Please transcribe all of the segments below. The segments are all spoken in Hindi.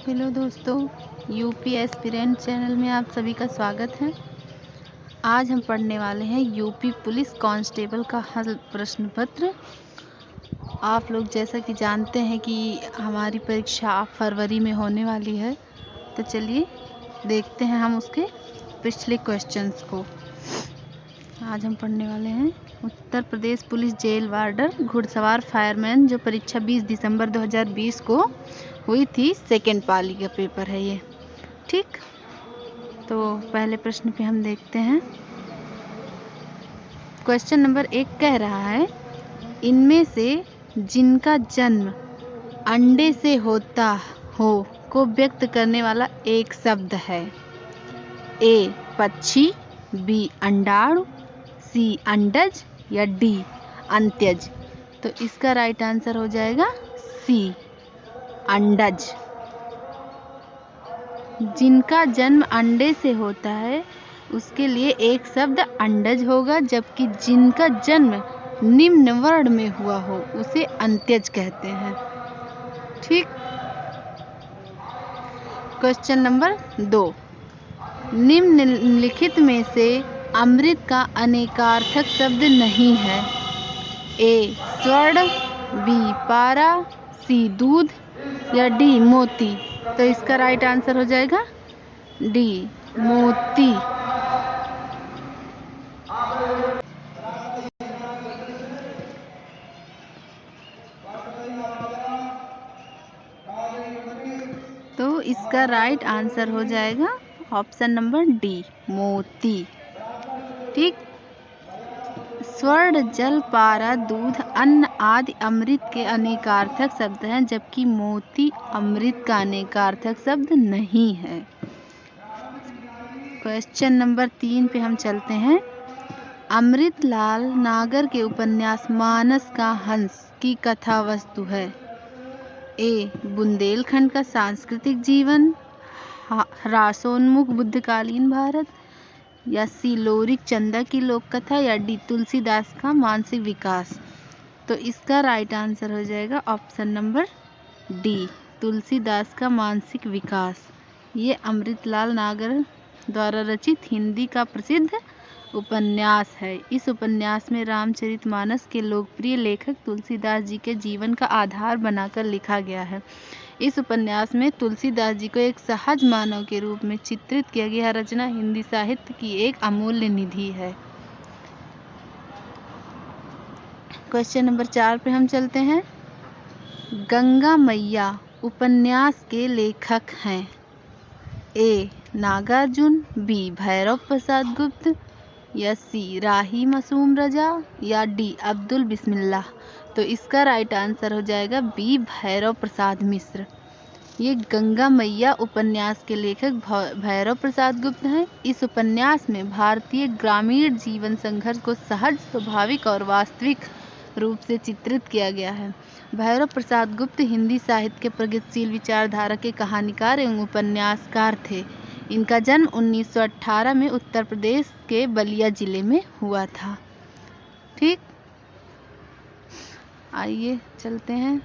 हेलो दोस्तों, यूपी एस्पिरेंट चैनल में आप सभी का स्वागत है। आज हम पढ़ने वाले हैं यूपी पुलिस कांस्टेबल का हल प्रश्न पत्र। आप लोग जैसा कि जानते हैं कि हमारी परीक्षा फरवरी में होने वाली है, तो चलिए देखते हैं हम उसके पिछले क्वेश्चंस को। आज हम पढ़ने वाले हैं उत्तर प्रदेश पुलिस जेल वार्डर घुड़सवार फायरमैन, जो परीक्षा 20 दिसंबर 2020 को हुई थी। सेकेंड पाली का पेपर है ये। ठीक, तो पहले प्रश्न पे हम देखते हैं। क्वेश्चन नंबर 1 कह रहा है, इनमें से जिनका जन्म अंडे से होता हो को व्यक्त करने वाला एक शब्द है। ए पक्षी, बी अंडाणु, सी अंडज या डी अंत्यज। तो इसका राइट आंसर हो जाएगा सी अंडज। जिनका जन्म अंडे से होता है उसके लिए एक शब्द अंडज होगा, जबकि जिनका जन्म निम्न वर्ण में हुआ हो उसे अंत्यज कहते हैं। ठीक। क्वेश्चन नंबर 2, निम्नलिखित में से अमृत का अनेकार्थक शब्द नहीं है। ए स्वर्ण, बी पारा, सी दूध या डी मोती। तो इसका राइट आंसर हो जाएगा डी मोती। तो इसका राइट आंसर हो जाएगा ऑप्शन नंबर डी मोती। ठीक। स्वर्ण, जल, पारा, दूध, अन्न आदि अमृत के अनेकार्थक शब्द हैं, जबकि मोती अमृत का अनेकार्थक शब्द नहीं है। क्वेश्चन नंबर 3 पे हम चलते हैं। अमृतलाल नागर के उपन्यास मानस का हंस की कथा वस्तु है। ए बुंदेलखंड का सांस्कृतिक जीवन, ह्रासोन्मुख बुद्धकालीन भारत, या सी लोरिक चंदा की लोक कथा, या डी तुलसीदास का मानसिक विकास। तो इसका राइट आंसर हो जाएगा ऑप्शन नंबर डी तुलसीदास का मानसिक विकास। ये अमृतलाल नागर द्वारा रचित हिंदी का प्रसिद्ध उपन्यास है। इस उपन्यास में रामचरितमानस के लोकप्रिय लेखक तुलसीदास जी के जीवन का आधार बनाकर लिखा गया है। इस उपन्यास में तुलसीदास जी को एक सहज मानव के रूप में चित्रित किया गया। रचना हिंदी साहित्य की एक अमूल्य निधि है। क्वेश्चन नंबर 4 पे हम चलते हैं। गंगा मैया उपन्यास के लेखक हैं। ए नागार्जुन, बी भैरव प्रसाद गुप्त, या सी राही मासूम रजा, या डी अब्दुल बिस्मिल्लाह। तो इसका राइट आंसर हो जाएगा बी भैरव प्रसाद मिश्र। ये गंगा मैया उपन्यास के लेखक भैरव प्रसाद गुप्त हैं। इस उपन्यास में भारतीय ग्रामीण जीवन संघर्ष को सहज, स्वाभाविक और वास्तविक रूप से चित्रित किया गया है। भैरव प्रसाद गुप्त हिंदी साहित्य के प्रगतिशील विचारधारा के कहानीकार एवं उपन्यासकार थे। इनका जन्म 1918 में उत्तर प्रदेश के बलिया जिले में हुआ था। ठीक, आइए चलते हैं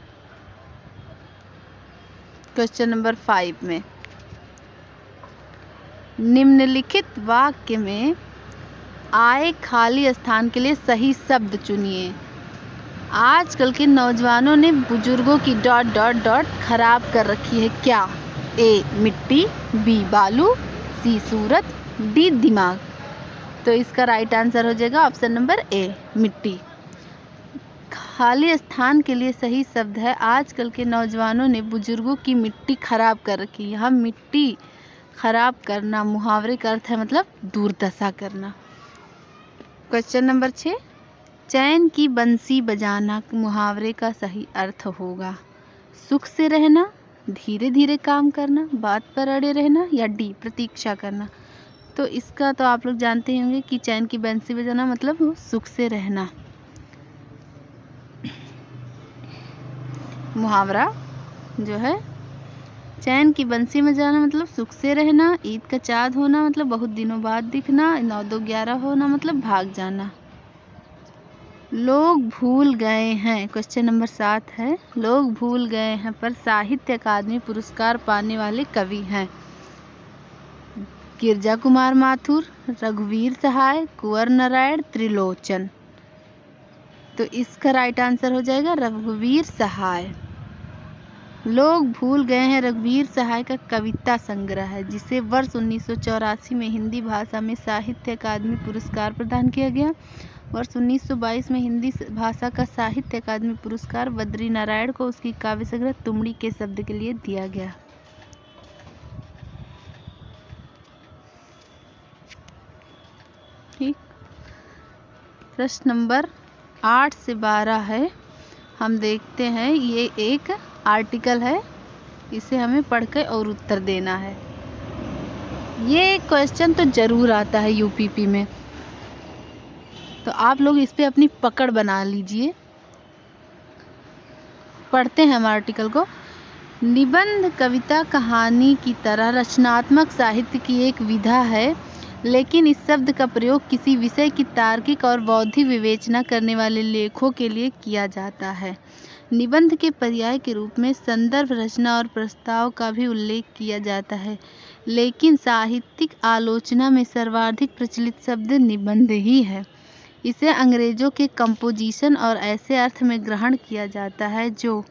क्वेश्चन नंबर 5 में। निम्नलिखित वाक्य में आए खाली स्थान के लिए सही शब्द चुनिए। आजकल के नौजवानों ने बुजुर्गों की ... खराब कर रखी है क्या? ए मिट्टी, बी बालू, सी सूरत, डी दिमाग। तो इसका राइट आंसर हो जाएगा ऑप्शन नंबर ए मिट्टी। खाली स्थान के लिए सही शब्द है, आजकल के नौजवानों ने बुजुर्गों की मिट्टी खराब कर रखी है। यहाँ मिट्टी खराब करना मुहावरे का अर्थ है, मतलब दुर्दशा करना। क्वेश्चन नंबर 6, चैन की बंसी बजाना मुहावरे का सही अर्थ होगा सुख से रहना, धीरे धीरे काम करना, बात पर अड़े रहना, या डी प्रतीक्षा करना। तो इसका तो आप लोग जानते ही होंगे कि चैन की बंसी बजाना मतलब सुख से रहना। मुहावरा जो है, चैन की बंसी बजाना मतलब सुख से रहना, ईद का चाँद होना मतलब बहुत दिनों बाद दिखना, 9 2 11 होना मतलब भाग जाना। लोग भूल गए हैं, क्वेश्चन नंबर 7 है, लोग भूल गए हैं पर साहित्य अकादमी पुरस्कार पाने वाले कवि हैं। गिरजा कुमार माथुर, रघुवीर सहाय, कुंवर नारायण, त्रिलोचन। तो इसका राइट आंसर हो जाएगा रघुवीर सहाय। लोग भूल गए हैं रघुवीर सहाय का कविता संग्रह है, जिसे वर्ष 1984 में हिंदी भाषा में साहित्य अकादमी पुरस्कार प्रदान किया गया। वर्ष 1922 में हिंदी भाषा का साहित्य अकादमी पुरस्कार बद्री नारायण को उसकी काव्य संग्रह तुमड़ी के शब्द के लिए दिया गया। ठीक, प्रश्न नंबर 8 से 12 है, हम देखते हैं। ये एक आर्टिकल है, इसे हमें पढ़कर और उत्तर देना है। ये क्वेश्चन तो जरूर आता है यूपीपी में, तो आप लोग इस पे अपनी पकड़ बना लीजिए। पढ़ते हैं हम आर्टिकल को। निबंध कविता कहानी की तरह रचनात्मक साहित्य की एक विधा है, लेकिन इस शब्द का प्रयोग किसी विषय की तार्किक और बौद्धिक विवेचना करने वाले लेखों के लिए किया जाता है। निबंध के पर्याय के रूप में संदर्भ, रचना और प्रस्ताव का भी उल्लेख किया जाता है, लेकिन साहित्यिक आलोचना में सर्वाधिक प्रचलित शब्द निबंध ही है। इसे अंग्रेजों के कंपोजिशन और ऐसे अर्थ में ग्रहण किया जाता है जो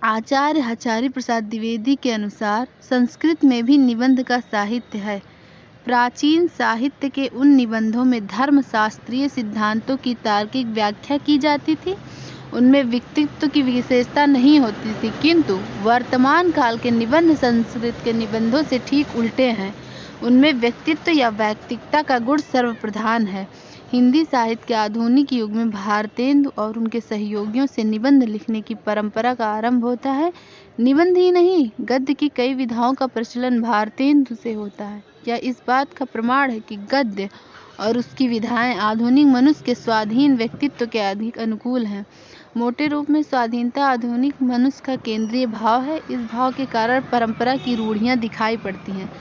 आचार्य हजारी प्रसाद द्विवेदी के अनुसार संस्कृत में भी निबंध का साहित्य है। प्राचीन साहित्य के उन निबंधों में धर्मशास्त्रीय सिद्धांतों की तार्किक व्याख्या की जाती थी। उनमें व्यक्तित्व की विशेषता नहीं होती थी, किंतु वर्तमान काल के निबंध संस्कृत के निबंधों से ठीक उल्टे हैं। उनमें व्यक्तित्व या वैयक्तिकता का गुण सर्वप्रधान है। हिंदी साहित्य के आधुनिक युग में भारतेंदु और उनके सहयोगियों से निबंध लिखने की परंपरा का आरंभ होता है। निबंध ही नहीं, गद्य की कई विधाओं का प्रचलन भारतेंदु से होता है। यह इस बात का प्रमाण है कि गद्य और उसकी विधाएं आधुनिक मनुष्य के स्वाधीन व्यक्तित्व के अधिक अनुकूल हैं। मोटे रूप में स्वाधीनता आधुनिक मनुष्य का केंद्रीय भाव है। इस भाव के कारण परंपरा की रूढ़ियां दिखाई पड़ती हैं।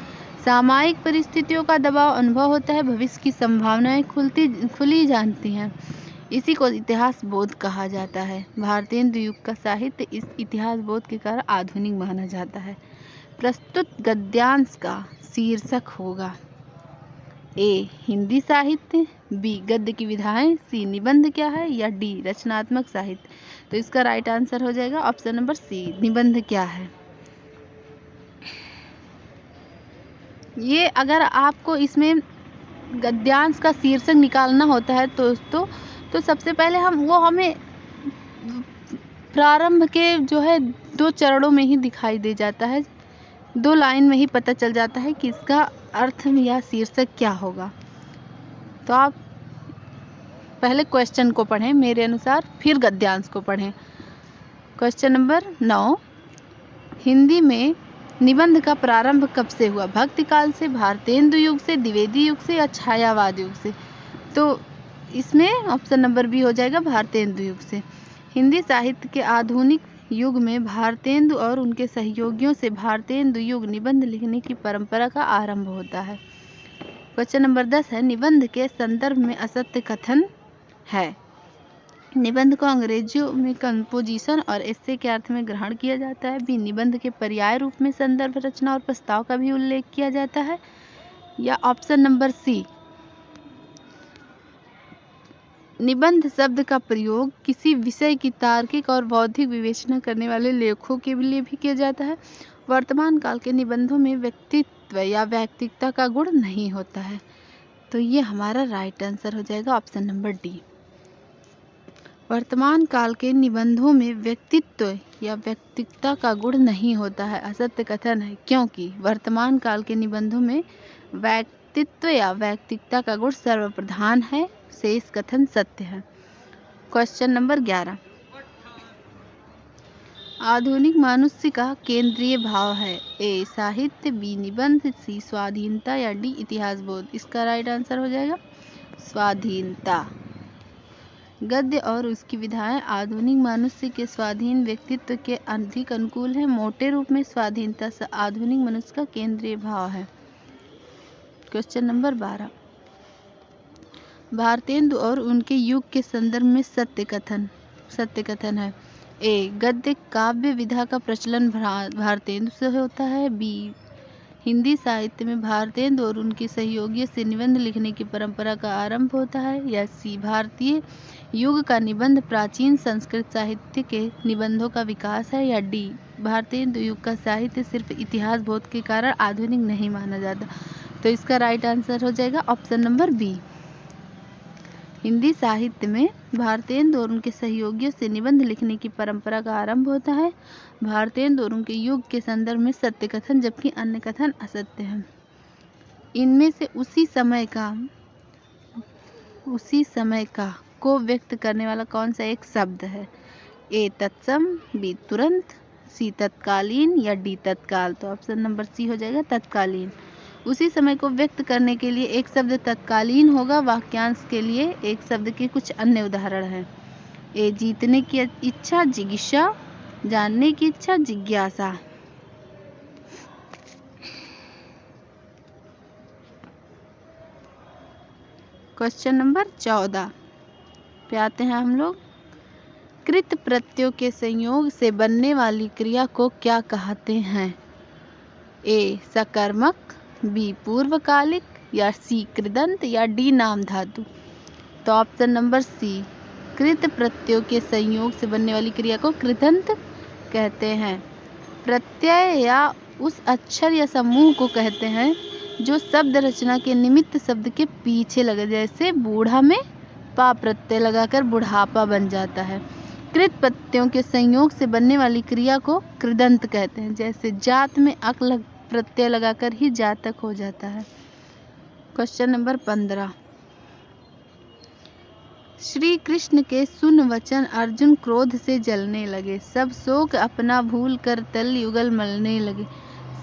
सामायिक परिस्थितियों का दबाव अनुभव होता है। भविष्य की संभावनाएं खुली जानती हैं। इसी को इतिहास बोध कहा जाता है। भारतेंदु युग का साहित्य इस इतिहास बोध के कारण आधुनिक माना जाता है। प्रस्तुत गद्यांश का शीर्षक होगा ए हिंदी साहित्य, बी गद्य की विधाएं, सी निबंध क्या है, या डी रचनात्मक साहित्य। तो इसका राइट आंसर हो जाएगा ऑप्शन नंबर सी, निबंध क्या है। ये अगर आपको इसमें गद्यांश का शीर्षक निकालना होता है तो सबसे पहले हमें प्रारंभ के जो है 2 चरणों में ही दिखाई दे जाता है, 2 लाइन में ही पता चल जाता है कि इसका अर्थ या शीर्षक क्या होगा। तो आप पहले क्वेश्चन को पढ़ें मेरे अनुसार, फिर गद्यांश को पढ़ें। क्वेश्चन नंबर 9, हिंदी में निबंध का प्रारंभ कब से हुआ? भक्ति काल से, भारतेंदु युग से, द्विवेदी युग से या छायावाद युग से? तो इसमें ऑप्शन नंबर बी हो जाएगा, भारतेंदु युग से। हिंदी साहित्य के आधुनिक युग में भारतेंदु और उनके सहयोगियों से भारतेंदु युग निबंध लिखने की परंपरा का आरंभ होता है। क्वेश्चन नंबर 10 है, निबंध के संदर्भ में असत्य कथन है। निबंध को अंग्रेजियों में कंपोजिशन और एस्से के अर्थ में ग्रहण किया जाता है। बी निबंध के पर्याय रूप में संदर्भ, रचना और प्रस्ताव का भी उल्लेख किया जाता है। या ऑप्शन नंबर सी, निबंध शब्द का प्रयोग किसी विषय की तार्किक और बौद्धिक विवेचना करने वाले लेखों के लिए भी किया जाता है। वर्तमान काल के निबंधों में व्यक्तित्व या वैयक्तिकता का गुण नहीं होता है। तो ये हमारा राइट आंसर हो जाएगा ऑप्शन नंबर डी। वर्तमान काल के निबंधों में व्यक्तित्व या वैयक्तिकता का गुण नहीं होता है, असत्य कथन है, क्योंकि वर्तमान काल के निबंधों में व्यक्तित्व या वैयक्तिकता का गुण सर्वप्रधान है। शेष कथन सत्य है। क्वेश्चन नंबर 11, आधुनिक मनुष्य का केंद्रीय भाव है। ए साहित्य, बी निबंध, सी स्वाधीनता या डी इतिहास बोध। इसका राइट आंसर हो जाएगा स्वाधीनता। गद्य और उसकी विधाएं आधुनिक मनुष्य के स्वाधीन व्यक्तित्व के अधिक अनुकूल है। मोटे रूप में स्वाधीनता से आधुनिक मनुष्य का केंद्रीय भाव है। क्वेश्चन नंबर 12, भारतेंदु और उनके युग के संदर्भ में सत्य कथन है। ए, गद्य काव्य विधा का प्रचलन भारतेंदु से होता है। बी, हिंदी साहित्य में भारतेंदु और उनके सहयोगियों से निबंध लिखने की परंपरा का आरंभ होता है। या सी, भारतीय युग का निबंध प्राचीन संस्कृत साहित्य के निबंधों का विकास है। या डी, भारतेंदु युग का साहित्य सिर्फ इतिहास बोध के कारण आधुनिक नहीं माना जाता। तो इसका राइट आंसर हो जाएगा ऑप्शन नंबर बी। हिंदी साहित्य में भारतेंदु और उनके सहयोगियों से निबंध लिखने की परंपरा का आरंभ होता है। भारतेंदु और उनके युग के संदर्भ में सत्य कथन जबकि अन्य कथन असत्य हैं। इनमें से उसी समय का को व्यक्त करने वाला कौन सा एक शब्द है? ए, तत्सम, बी, तुरंत, सी, तत्कालीन या डी, तत्काल। तो ऑप्शन नंबर सी हो जाएगा तत्कालीन। उसी समय को व्यक्त करने के लिए एक शब्द तत्कालीन होगा। वाक्यांश के लिए एक शब्द के कुछ अन्य उदाहरण हैं। ए, जीतने की इच्छा, जिज्ञासा, जानने की इच्छा, जिज्ञासा। क्वेश्चन नंबर 14 पे आते हैं हम लोग। कृत प्रत्ययों के संयोग से बनने वाली क्रिया को क्या कहते हैं? ए, सकर्मक, बी, पूर्वकालिक, या सी, कृदंत, या डी, नाम धातु। तो ऑप्शन नंबर सी, कृत प्रत्ययों के संयोग से बनने वाली क्रिया को कृदंत कहते हैं। प्रत्यय या उस अक्षर या समूह को कहते हैं जो शब्द रचना के निमित्त शब्द के पीछे लगे। जैसे बूढ़ा में पा प्रत्यय लगाकर बुढ़ापा बन जाता है। कृत प्रत्ययों के संयोग से बनने वाली क्रिया को कृदंत कहते हैं। जैसे जात में अक प्रत्यय लगाकर ही जातक हो जाता है। Question number 15। श्री कृष्ण के सुन वचन अर्जुन क्रोध से जलने लगे। सब शोक अपना भूल कर तल युगल मलने लगे।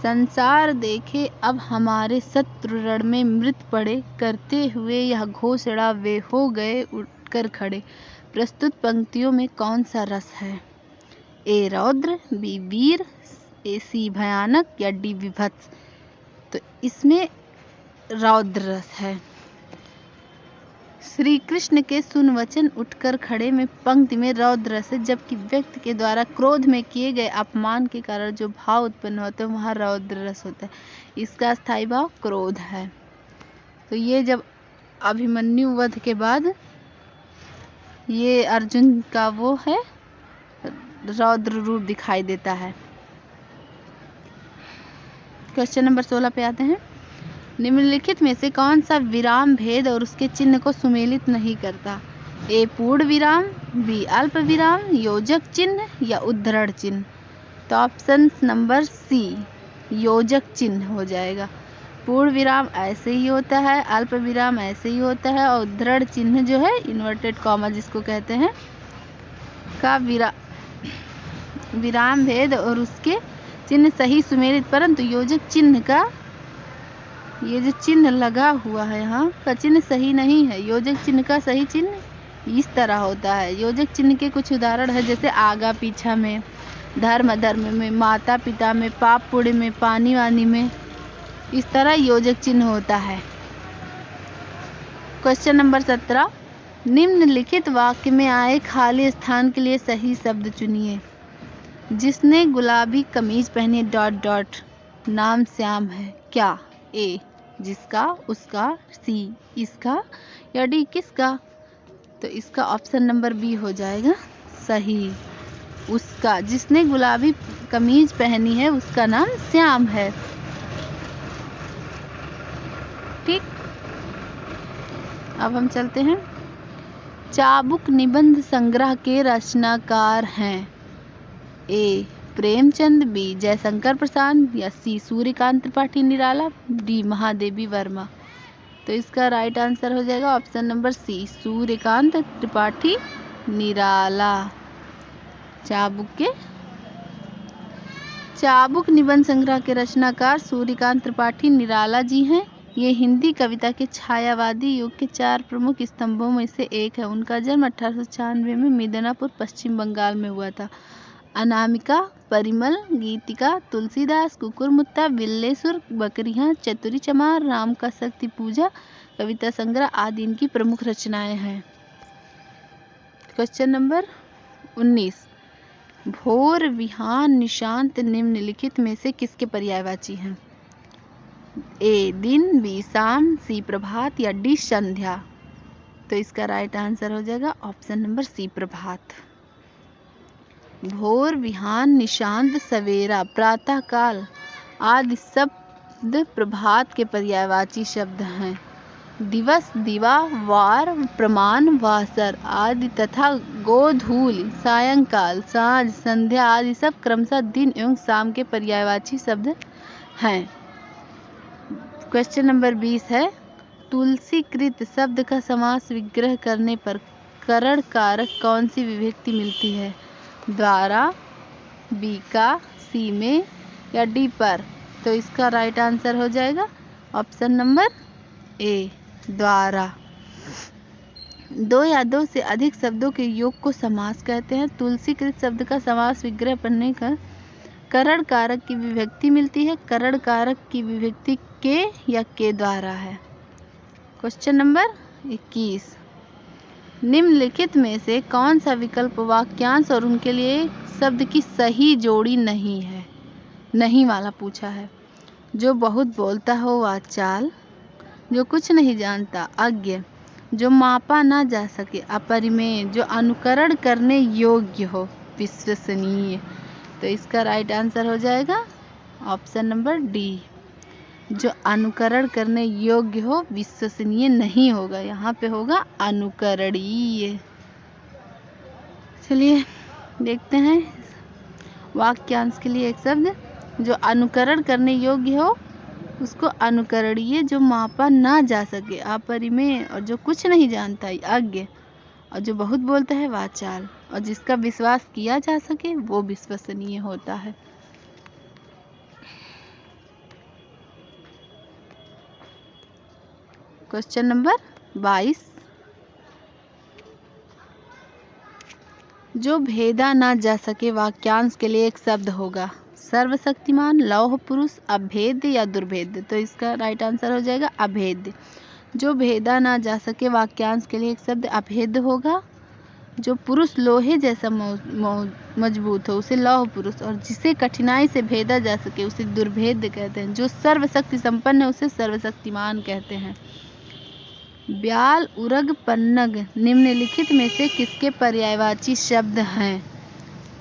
संसार देखे अब हमारे शत्रु रण में मृत पड़े। करते हुए यह घोषणा वे हो गए उठकर खड़े। प्रस्तुत पंक्तियों में कौन सा रस है? ए, रौद्र, बी, वीर, सी, भयानक, या डी, विभत्स। तो इसमें रौद्र रस है। श्री कृष्ण के सुन वचन उठकर खड़े में पंक्ति में रौद्र रस है, जबकि व्यक्ति के द्वारा क्रोध में किए गए अपमान के कारण जो भाव उत्पन्न होते हैं वहाँ रौद्र रस होता है। इसका स्थायी भाव क्रोध है। तो ये जब अभिमन्यु वध के बाद ये अर्जुन का वो है रौद्र रूप दिखाई देता है। क्वेश्चन नंबर 16 पे आते हैं। निम्नलिखित में से कौन सा विराम भेद और उसके चिन्ह को सुमेलित नहीं करता? ए, पूर्ण विराम, बी, अल्प विराम, योजक चिन्ह, या उद्धरण चिन्ह। तो ऑप्शन नंबर सी, योजक चिन्ह हो जाएगा। पूर्ण विराम ऐसे ही होता है, अल्प विराम ऐसे ही होता है, और उद्धरण चिन्ह जो है इन्वर्टेड कॉमा जिसको कहते हैं का विराम भेद और उसके चिन्ह सही सुमेलित, परंतु योजक चिन्ह का ये जो चिन्ह लगा हुआ है यहाँ का चिन्ह सही नहीं है। योजक चिन्ह का सही चिन्ह इस तरह होता है। योजक चिन्ह के कुछ उदाहरण है जैसे आगा पीछा में, धर्म धर्म में, माता पिता में, पाप पुण्य में, पानी वानी में, इस तरह योजक चिन्ह होता है। Question number 17। निम्नलिखित वाक्य में आए खाली स्थान के लिए सही शब्द चुनिए। जिसने गुलाबी कमीज पहनी ... नाम श्याम है। क्या? ए, जिसका, उसका, सी, इसका, या डी, किसका। तो इसका ऑप्शन नंबर बी हो जाएगा सही। उसका, जिसने गुलाबी कमीज पहनी है उसका नाम श्याम है। ठीक, अब हम चलते हैं। चाबुक निबंध संग्रह के रचनाकार हैं। ए, प्रेमचंद, बी, जयशंकर प्रसाद, या सी, सूर्यकांत त्रिपाठी निराला, डी, महादेवी वर्मा। तो इसका राइट आंसर हो जाएगा option number C, Suryakant Tripathi Nirala. Chabuk निबंध संग्रह के रचनाकार सूर्यकांत त्रिपाठी निराला जी हैं। ये हिंदी कविता के छायावादी युग के 4 प्रमुख स्तंभों में से एक है। उनका जन्म 1896 में मिदनापुर, पश्चिम बंगाल में हुआ था। अनामिका, परिमल, गीतिका, तुलसीदास, कुकुरमुत्ता, बिल्लेसुर, बकरियां, चतुरी चमार, राम का शक्ति पूजा, कविता संग्रह आदि इनकी प्रमुख रचनाएं हैं। क्वेश्चन नंबर 19, भोर, बिहान, निशांत निम्नलिखित में से किसके पर्यायवाची हैं? ए दिन, बी शाम, सी प्रभात या डी संध्या। तो इसका राइट आंसर हो जाएगा ऑप्शन नंबर सी प्रभात। भोर, बिहान, निशांत, सवेरा, प्रातःकाल आदि शब्द प्रभात के पर्यायवाची शब्द हैं। दिवस, दिवा, वार, प्रमाण, वासर आदि तथा गोधूलि, सायंकाल, सांझ, संध्या आदि सब क्रमशः दिन एवं शाम के पर्यायवाची शब्द हैं। क्वेश्चन नंबर 20 है, तुलसीकृत शब्द का समास विग्रह करने पर करण कारक कौन सी विभक्ति मिलती है? द्वारा, बी का, सी में या डी पर। तो इसका राइट आंसर हो जाएगा ऑप्शन नंबर ए, द्वारा। दो या दो से अधिक शब्दों के योग को समास कहते हैं। तुलसीकृत शब्द का समास विग्रह करने का करण कारक की विभक्ति मिलती है। करण कारक की विभक्ति के या के द्वारा है। क्वेश्चन नंबर 21, निम्नलिखित में से कौन सा विकल्प वाक्यांश और उनके लिए शब्द की सही जोड़ी नहीं है? नहीं वाला पूछा है। जो बहुत बोलता हो वाचाल, जो कुछ नहीं जानता अज्ञ, जो मापा ना जा सके अपरिमेय, जो अनुकरण करने योग्य हो विश्वसनीय। तो इसका राइट आंसर हो जाएगा ऑप्शन नंबर डी, जो अनुकरण करने योग्य हो विश्वसनीय नहीं होगा, यहाँ पे होगा अनुकरणीय। चलिए देखते हैं वाक्यांश के लिए एक शब्द। जो अनुकरण करने योग्य हो उसको अनुकरणीय, जो मापा ना जा सके अपरिमेय, और जो कुछ नहीं जानता अज्ञ, और जो बहुत बोलता है वाचाल, और जिसका विश्वास किया जा सके वो विश्वसनीय होता है। क्वेश्चन नंबर 22, जो भेदा ना जा सके वाक्यांश के लिए एक शब्द होगा। सर्वशक्तिमान, लौह पुरुष, अभेद्य या दुर्भेद्य। तो इसका राइट आंसर हो जाएगा अभेद्य। जो भेदा ना जा सके वाक्यांश के लिए एक शब्द अभेद्य होगा। जो पुरुष लोहे जैसा मजबूत हो उसे लौह पुरुष, और जिसे कठिनाई से भेदा जा सके उसे दुर्भेद्य कहते हैं। जो सर्वशक्ति संपन्न है उसे सर्वशक्तिमान कहते हैं। ब्याल, उरग, पन्नग निम्नलिखित में से किसके पर्यायवाची शब्द हैं?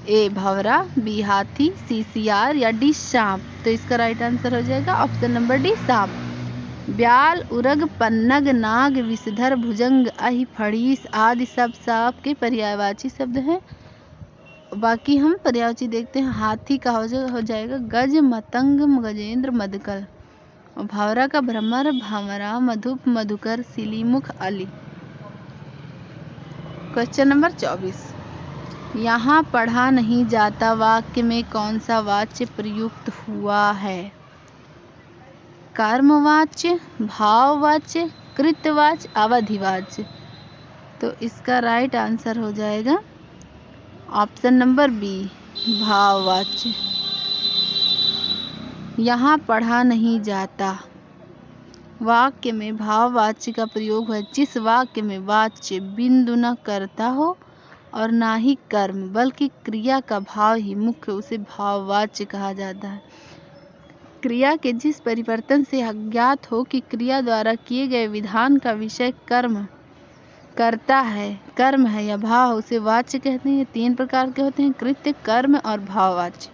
ए भंवरा, बी हाथी, सी सियार या डी सांप। तो इसका राइट आंसर हो जाएगा ऑप्शन नंबर डी सांप। ब्याल, उरग, पन्नग, नाग, विषधर, भुजंग, अहि, फड़ीस आदि सब सांप के पर्यायवाची शब्द हैं। बाकी हम पर्यायवाची देखते हैं। हाथी का हो जाएगा गज, मतंग, गजेंद्र, मदकल। और भंवरा का भ्रमर, भंवरा, मधुप, मधुकर, सिलीमुख, अली। क्वेश्चन नंबर 24, यहाँ पढ़ा नहीं जाता वाक्य में कौन सा वाच्य प्रयुक्त हुआ है? कर्मवाच्य, भाववाच्य, कृतवाच्य, अवधिवाच्य। तो इसका राइट आंसर हो जाएगा ऑप्शन नंबर बी, भाववाच्य। यहाँ पढ़ा नहीं जाता वाक्य में भाववाच्य का प्रयोग है। जिस वाक्य में वाच्य बिंदु न करता हो और ना ही कर्म बल्कि क्रिया का भाव ही मुख्य, उसे भाववाच्य कहा जाता है। क्रिया के जिस परिवर्तन से अज्ञात हो कि क्रिया द्वारा किए गए विधान का विषय कर्म करता है, कर्म है या भाव, उसे वाच्य कहते हैं। 3 प्रकार के होते हैं, कृत्य, कर्म और भाववाच्य।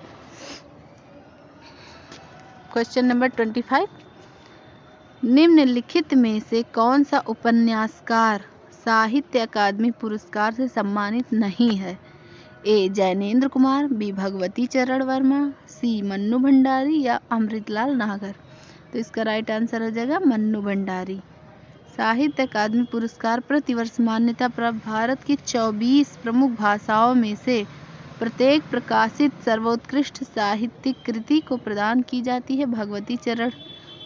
क्वेश्चन नंबर 25, निम्नलिखित में से कौन सा उपन्यासकार साहित्य अकादमी पुरस्कार से सम्मानित नहीं है? ए जैनेन्द्र कुमार, बी भगवती चरण वर्मा, सी मन्नू भंडारी या अमृतलाल नागर। तो इसका राइट आंसर हो जाएगा मन्नू भंडारी। साहित्य अकादमी पुरस्कार प्रतिवर्ष मान्यता प्राप्त भारत की 24 प्रमुख भाषाओं में से प्रत्येक प्रकाशित सर्वोत्कृष्ट साहित्यिक कृति को प्रदान की जाती है। भगवती चरण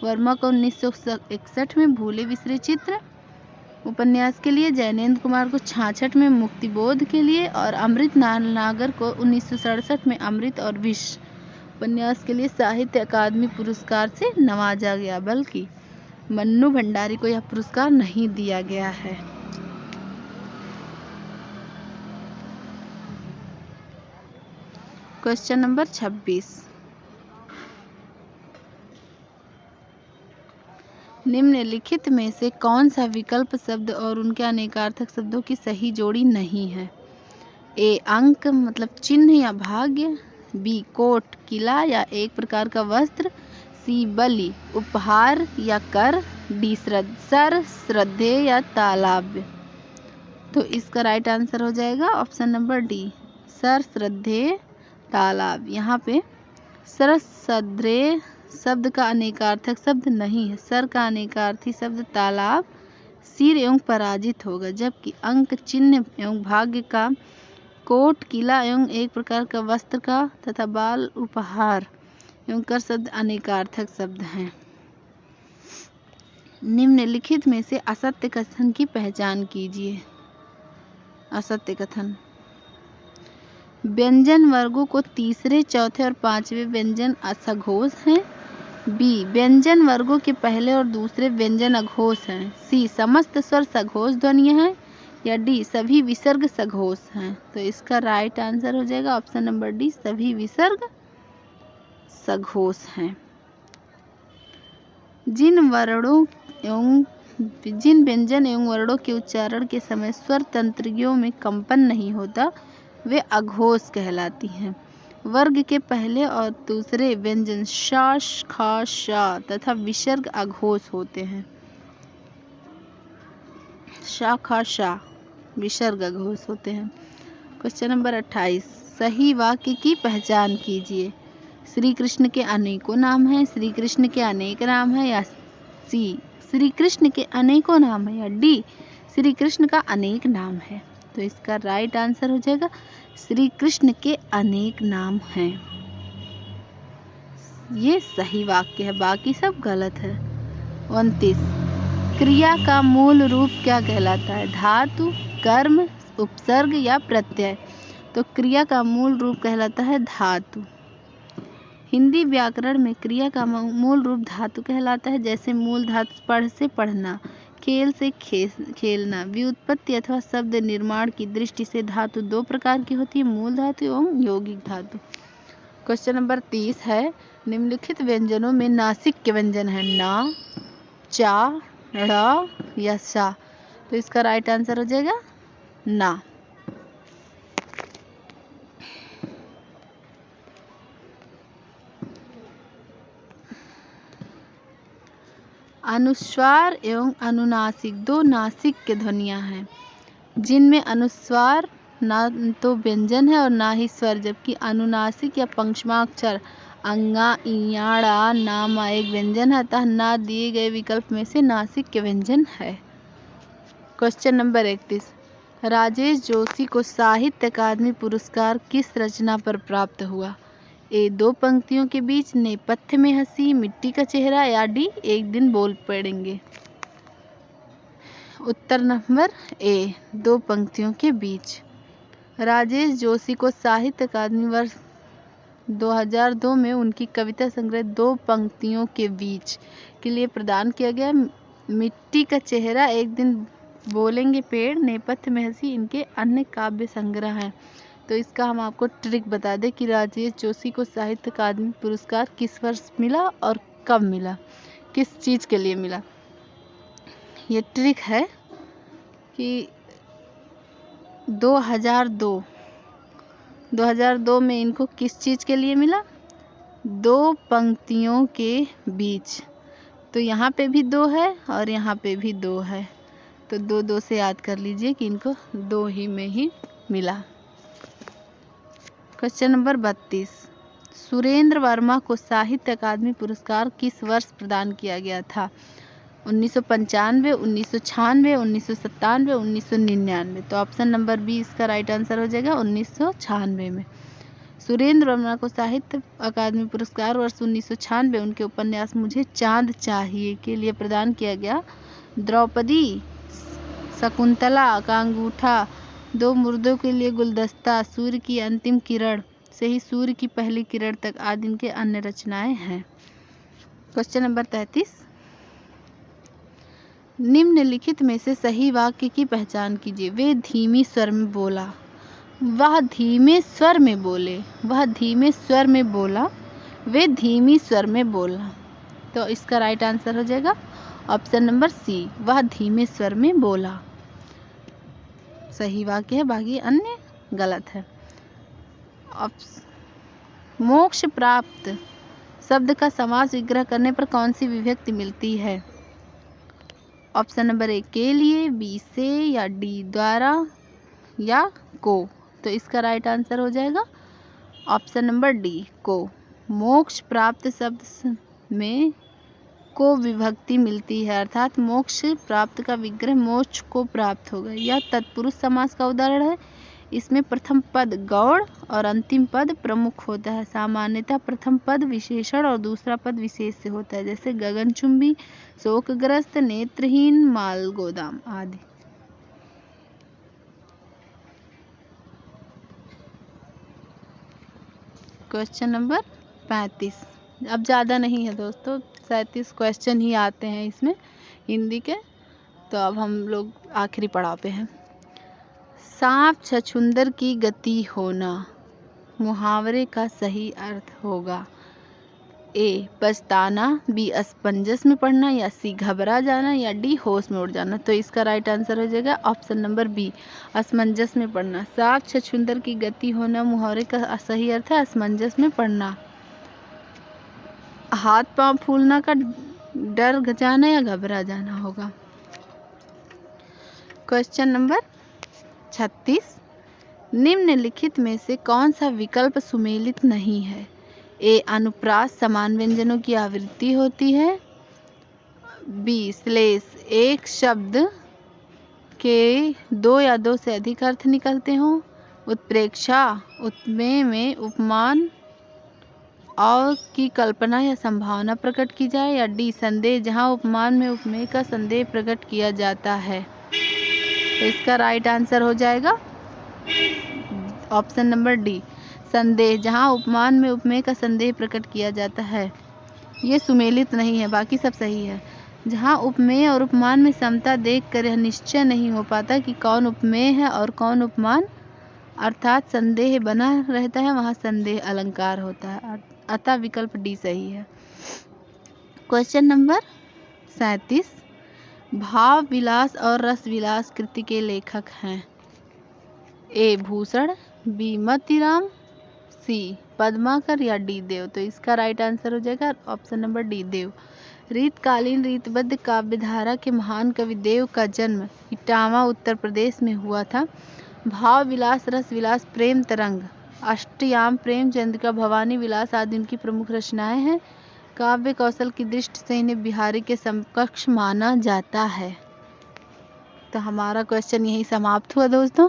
वर्मा को 1961 में भूले बिसरे चित्र उपन्यास के लिए, जैनेन्द्र कुमार को 66 में मुक्तिबोध के लिए और अमृत नागर को 1967 में अमृत और विष उपन्यास के लिए साहित्य अकादमी पुरस्कार से नवाजा गया। बल्कि मन्नू भंडारी को यह पुरस्कार नहीं दिया गया है। क्वेश्चन नंबर 26, निम्नलिखित में से कौन सा विकल्प शब्द और उनके अनेकार्थक शब्दों की सही जोड़ी नहीं है? ए अंक मतलब चिन्ह या भाग्य, बी कोट किला या एक प्रकार का वस्त्र, सी बलि उपहार या कर, डी सर श्रद्धेय या तालाब। तो इसका राइट आंसर हो जाएगा ऑप्शन नंबर डी, सर श्रद्धेय तालाब। यहाँ पे सर श्रद्धेय शब्द का अनेकार्थक शब्द नहीं है। सर का अनेकार्थी शब्द तालाब, सिर एवं पराजित होगा, जबकि अंक चिन्ह एवं भाग्य का, कोट किला एवं एक प्रकार का वस्त्र का तथा बाल उपहार एवं कर शब्द अनेकार्थक शब्द हैं। निम्नलिखित में से असत्य कथन की पहचान कीजिए। असत्य कथन, व्यंजन वर्गों को तीसरे, चौथे और पांचवें व्यंजन सघोष हैं। बी व्यंजन वर्गों के पहले और दूसरे व्यंजन अघोष हैं। सी समस्त स्वर सघोष ध्वनि हैं, या डी सभी विसर्ग सघोष हैं। तो इसका राइट आंसर हो जाएगा ऑप्शन नंबर डी, सभी विसर्ग सघोष हैं। जिन व्यंजन एवं वर्णों के उच्चारण के समय स्वर तंत्रियों में कंपन नहीं होता वे अघोष कहलाती हैं। वर्ग के पहले और दूसरे व्यंजन शा, खा, शा तथा विसर्ग अघोष होते हैं। शा, खा, शा विसर्ग अघोष होते हैं। क्वेश्चन नंबर 28, सही वाक्य की पहचान कीजिए। श्री कृष्ण के अनेकों नाम हैं, श्री कृष्ण के अनेक नाम है, या सी श्री कृष्ण के अनेकों नाम है, या डी श्री कृष्ण का अनेक नाम है। तो इसका राइट आंसर हो जाएगा श्री कृष्ण के अनेक नाम हैं। ये सही वाक्य है, बाकी सब गलत है। 29, क्रिया का मूल रूप क्या कहलाता है? धातु, कर्म, उपसर्ग या प्रत्यय? तो क्रिया का मूल रूप कहलाता है धातु। हिंदी व्याकरण में क्रिया का मूल रूप धातु कहलाता है, जैसे मूल धातु पढ़ से पढ़ना, खेल से खेलना। व्युत्पत्ति अथवा शब्द निर्माण की दृष्टि से धातु दो प्रकार की होती है, मूल धातु एवं यौगिक धातु। क्वेश्चन नंबर 30 है, निम्नलिखित व्यंजनों में नासिक के व्यंजन है ना, चा, ड़ या सा? तो इसका राइट आंसर हो जाएगा ना। अनुस्वार एवं अनुनासिक दो नासिक के ध्वनियां हैं, जिनमें अनुस्वार ना तो व्यंजन है और ना ही स्वर, जबकि अनुनासिक या पंचमाक्षर अंगा, इयाड़ा, नामा एक व्यंजन है, अतः ना दिए गए विकल्प में से नासिक के व्यंजन है। क्वेश्चन नंबर 31, राजेश जोशी को साहित्य अकादमी पुरस्कार किस रचना पर प्राप्त हुआ? ए दो पंक्तियों के बीच, नेपथ्य में हंसी, मिट्टी का चेहरा, या डी एक दिन बोल पड़ेंगे? उत्तर नंबर ए, दो पंक्तियों के बीच। राजेश जोशी को साहित्य अकादमी वर्ष 2002 में उनकी कविता संग्रह दो पंक्तियों के बीच के लिए प्रदान किया गया। मिट्टी का चेहरा, एक दिन बोलेंगे पेड़, नेपथ्य में हंसी इनके अन्य काव्य संग्रह हैं। तो इसका हम आपको ट्रिक बता दें कि राजेश जोशी को साहित्य अकादमी पुरस्कार किस वर्ष मिला और कब मिला, किस चीज़ के लिए मिला। ये ट्रिक है कि 2002 में इनको किस चीज़ के लिए मिला? दो पंक्तियों के बीच। तो यहाँ पे भी दो है और यहाँ पे भी दो है, तो दो दो से याद कर लीजिए कि इनको दो ही में ही मिला। क्वेश्चन नंबर 32, सुरेंद्र वर्मा को साहित्य अकादमी पुरस्कार किस वर्ष प्रदान किया गया था? 1995, 1996, 1997, 1999? तो ऑप्शन नंबर बी इसका राइट आंसर हो जाएगा 1996 में। सुरेंद्र वर्मा को साहित्य अकादमी पुरस्कार वर्ष 1996 उनके उपन्यास मुझे चांद चाहिए के लिए प्रदान किया गया। द्रौपदी, शकुंतला का अंगूठा, दो मुर्दों के लिए गुलदस्ता, सूर्य की अंतिम किरण से ही सूर्य की पहली किरण तक आदि इनके अन्य रचनाएं हैं। क्वेश्चन नंबर 33, निम्नलिखित में से सही वाक्य की पहचान कीजिए। वे धीमी स्वर में बोला, वह धीमे स्वर में बोले, वह धीमे स्वर में बोला, वे धीमी स्वर में बोला। तो इसका राइट आंसर हो जाएगा ऑप्शन नंबर सी, वह धीमे स्वर में बोला। सही वाक्य है, बाकी अन्य गलत है। मोक्ष प्राप्त शब्द का समास विग्रह करने पर कौन सी विभक्ति मिलती है? ऑप्शन नंबर ए के लिए, बी से, या डी द्वारा, या को। तो इसका राइट आंसर हो जाएगा ऑप्शन नंबर डी, को। मोक्ष प्राप्त शब्द में को विभक्ति मिलती है, अर्थात मोक्ष प्राप्त का विग्रह मोक्ष को प्राप्त होगा। यह तत्पुरुष समास का उदाहरण है। इसमें प्रथम पद गौड़ और अंतिम पद प्रमुख होता है। सामान्यतः प्रथम पद विशेषण और दूसरा पद विशेष से होता है, जैसे गगनचुंबी, शोकग्रस्त, नेत्रहीन, माल गोदाम आदि। Question number 35। अब ज़्यादा नहीं है दोस्तों, 37 क्वेश्चन ही आते हैं इसमें हिंदी के। तो अब हम लोग आखिरी पड़ाव पे हैं। सांप छछूंदर की गति होना मुहावरे का सही अर्थ होगा। ए पछताना, बी असमंजस में पड़ना, या सी घबरा जाना, या डी होश में उड़ जाना। तो इसका राइट आंसर हो जाएगा ऑप्शन नंबर बी, असमंजस में पड़ना। सांप छछूंदर की गति होना मुहावरे का सही अर्थ है असमंजस में पड़ना। हाथ पांव फूलना का डर जाना या घबरा जाना होगा। Question number 36। निम्नलिखित में से कौन सा विकल्प सुमेलित नहीं है? ए अनुप्रास समान व्यंजनों की आवृत्ति होती है, बी श्लेष एक शब्द के दो या दो से अधिक अर्थ निकलते हों, उत्प्रेक्षा उपमेय में उपमान और की कल्पना या संभावना प्रकट की जाए, या डी संदेह जहां उपमान में उपमेय का संदेह प्रकट किया जाता है। तो इसका राइट आंसर हो जाएगा ऑप्शन नंबर डी, संदेह जहां उपमान में उपमेय का संदेह प्रकट किया जाता है। ये सुमेलित नहीं है, बाकी सब सही है। जहां उपमेय और उपमान में समता देखकर यह निश्चय नहीं हो पाता कि कौन उपमेय है और कौन उपमान, अर्थात संदेह बना रहता है, वहां संदेह अलंकार होता है। अतः विकल्प डी सही है। Question number 37। भाव विलास और रस विलास कृति के लेखक हैं? ए भूषण, बी मतीराम, सी पद्माकर, या डी देव। तो इसका राइट आंसर हो जाएगा ऑप्शन नंबर डी, देव। रीतकालीन रीतबद्ध काव्यधारा के महान कवि देव का जन्म इटावा उत्तर प्रदेश में हुआ था। भाव विलास, रस विलास, प्रेम तरंग, अष्टयाम, प्रेम चंद्रिका, भवानी विलास आदि उनकी प्रमुख रचनाएं हैं। काव्य कौशल की दृष्टि से इन्हें बिहारी के समकक्ष माना जाता है। तो हमारा क्वेश्चन यही समाप्त हुआ दोस्तों।